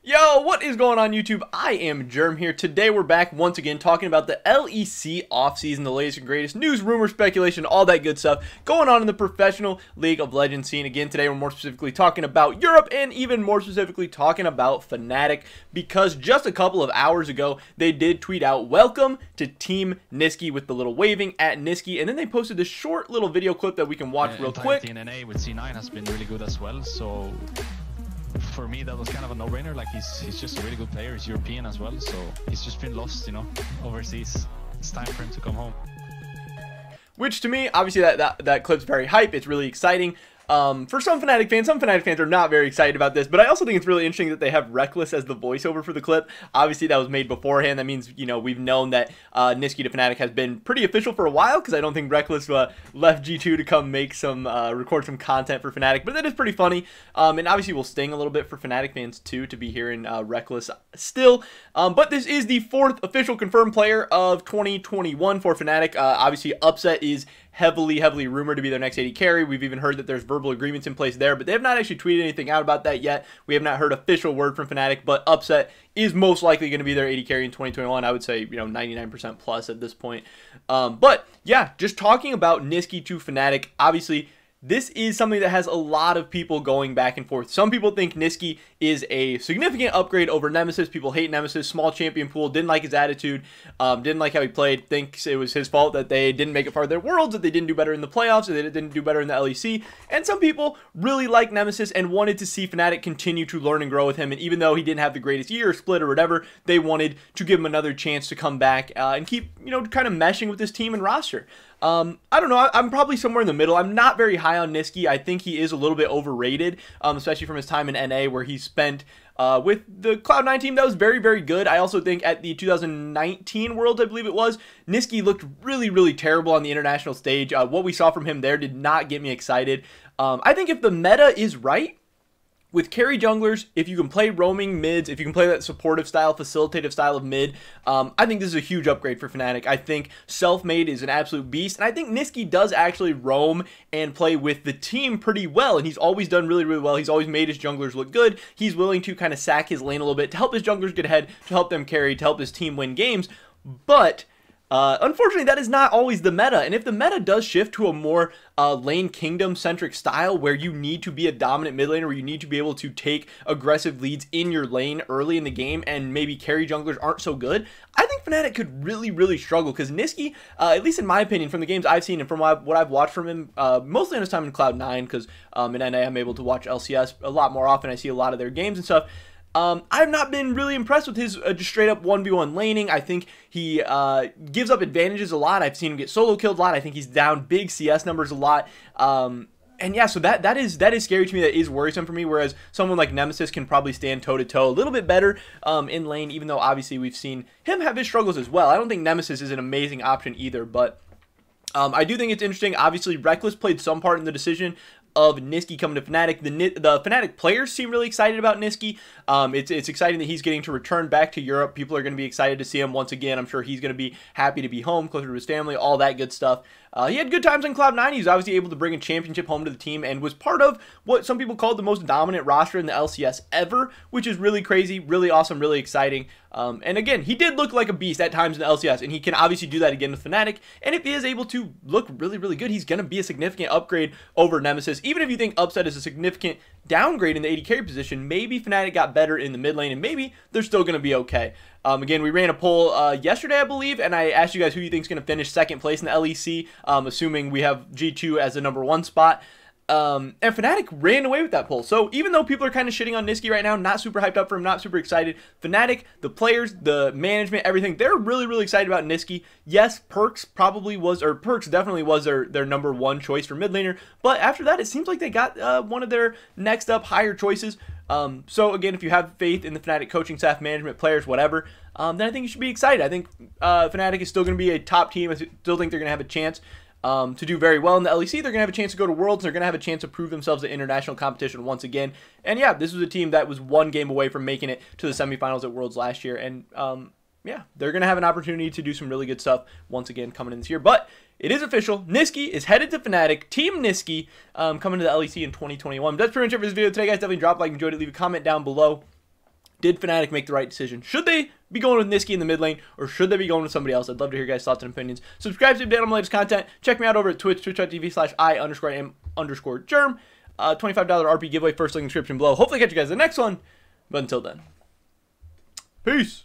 Yo, what is going on YouTube? I am Germ here. Today we're back once again talking about the LEC offseason, the latest and greatest news, rumor, speculation, all that good stuff going on in the professional League of Legends scene. Again, today we're more specifically talking about Europe and even more specifically talking about Fnatic, because just a couple of hours ago they did tweet out, "Welcome to Team Nisqy," with the little waving at Nisqy, and then they posted this short little video clip that we can watch real quick. TNA with C9 has been really good as well, so for me that was kind of a no-brainer. Like he's just a really good player. He's European as well, so he's just been lost, you know, overseas. It's time for him to come home. Which to me, obviously that clip's very hype. It's really exciting. For some Fnatic fans are not very excited about this, but I also think it's really interesting that they have Reckless as the voiceover for the clip. Obviously, that was made beforehand. That means, you know, we've known that Nisqy to Fnatic has been pretty official for a while, because I don't think Reckless left G2 to come make some, record some content for Fnatic, but that is pretty funny. And obviously will sting a little bit for Fnatic fans too, to be hearing Reckless still. But this is the 4th official confirmed player of 2021 for Fnatic. Obviously, Upset is heavily rumored to be their next AD carry. We've even heard that there's verbal agreements in place there, but they have not actually tweeted anything out about that yet. We have not heard official word from Fnatic, but Upset is most likely going to be their AD carry in 2021. I would say, you know, 99% plus at this point. But yeah, just talking about Nisqy to Fnatic, obviously this is something that has a lot of people going back and forth. Some people think Nisqy is a significant upgrade over Nemesis. People hate Nemesis, small champion pool, didn't like his attitude, didn't like how he played, thinks it was his fault that they didn't make it far of their worlds, that they didn't do better in the playoffs, that they didn't do better in the LEC. And some people really like Nemesis and wanted to see Fnatic continue to learn and grow with him. And even though he didn't have the greatest year or split or whatever, they wanted to give him another chance to come back and keep, you know, kind of meshing with this team and roster. I don't know. I'm probably somewhere in the middle. I'm not very high on Nisqy. I think he is a little bit overrated, especially from his time in NA, where he spent with the Cloud9 team that was very good. I also think at the 2019 Worlds, I believe it was, Nisqy looked really terrible on the international stage. What we saw from him there did not get me excited. I think if the meta is right, with carry junglers, if you can play roaming mids, if you can play that supportive style, facilitative style of mid, I think this is a huge upgrade for Fnatic. I think Self-Made is an absolute beast, and I think Nisqy does actually roam and play with the team pretty well, and he's always done really well. He's always made his junglers look good. He's willing to kind of sack his lane a little bit to help his junglers get ahead, to help them carry, to help his team win games, but unfortunately, that is not always the meta, and if the meta does shift to a more lane kingdom-centric style where you need to be a dominant mid laner, where you need to be able to take aggressive leads in your lane early in the game, and maybe carry junglers aren't so good, I think Fnatic could really struggle, because Nisqy, at least in my opinion, from the games I've seen and from what I've watched from him, mostly in his time in Cloud9, because in NA I'm able to watch LCS a lot more often. I see a lot of their games and stuff. I've not been really impressed with his just straight up 1v1 laning. I think he gives up advantages a lot. I've seen him get solo killed a lot. I think he's down big CS numbers a lot. And yeah, so that is scary to me. That is worrisome for me. Whereas someone like Nemesis can probably stand toe to toe a little bit better in lane, even though obviously we've seen him have his struggles as well. I don't think Nemesis is an amazing option either, but I do think it's interesting. Obviously, Reckless played some part in the decision of Nisqy coming to Fnatic. The Fnatic players seem really excited about Nisqy. It's exciting that he's getting to return back to Europe. People are going to be excited to see him once again. I'm sure he's going to be happy to be home, closer to his family, all that good stuff. He had good times on Cloud9. He was obviously able to bring a championship home to the team and was part of what some people called the most dominant roster in the LCS ever, which is really crazy, really awesome, really exciting. And again, he did look like a beast at times in the LCS, and he can obviously do that again with Fnatic. And if he is able to look really good, he's going to be a significant upgrade over Nemesis. Even if you think Upset is a significant downgrade in the AD carry position, maybe Fnatic got better in the mid lane, and maybe they're still going to be okay. Again, we ran a poll yesterday, I believe, and I asked you guys who you think is going to finish second place in the LEC, assuming we have G2 as the #1 spot. And Fnatic ran away with that poll. So even though people are kind of shitting on Nisqy right now, not super hyped up for him, not super excited, Fnatic, the players, the management, everything, they're really excited about Nisqy. Yes, Perkz definitely was their #1 choice for mid laner, but after that, it seems like they got one of their next up higher choices. So again, if you have faith in the Fnatic coaching staff, management, players, whatever, then I think you should be excited. I think Fnatic is still going to be a top team. I still think they're going to have a chance to do very well in the LEC. They're going to have a chance to go to Worlds. They're going to have a chance to prove themselves in international competition once again. And yeah, this was a team that was one game away from making it to the semifinals at Worlds last year. And yeah, they're going to have an opportunity to do some really good stuff once again coming in this year. But it is official. Nisqy is headed to Fnatic. Team Nisqy coming to the LEC in 2021. That's pretty much it for this video today, guys. Definitely drop a like, enjoyed it, leave a comment down below. Did Fnatic make the right decision? Should they be going with Nisqy in the mid lane, or should they be going with somebody else? I'd love to hear your guys' thoughts and opinions. Subscribe to update on my latest content. Check me out over at Twitch, twitch.tv/I_am_germ. $25 RP giveaway, first link in the description below. Hopefully catch you guys in the next one. But until then, peace.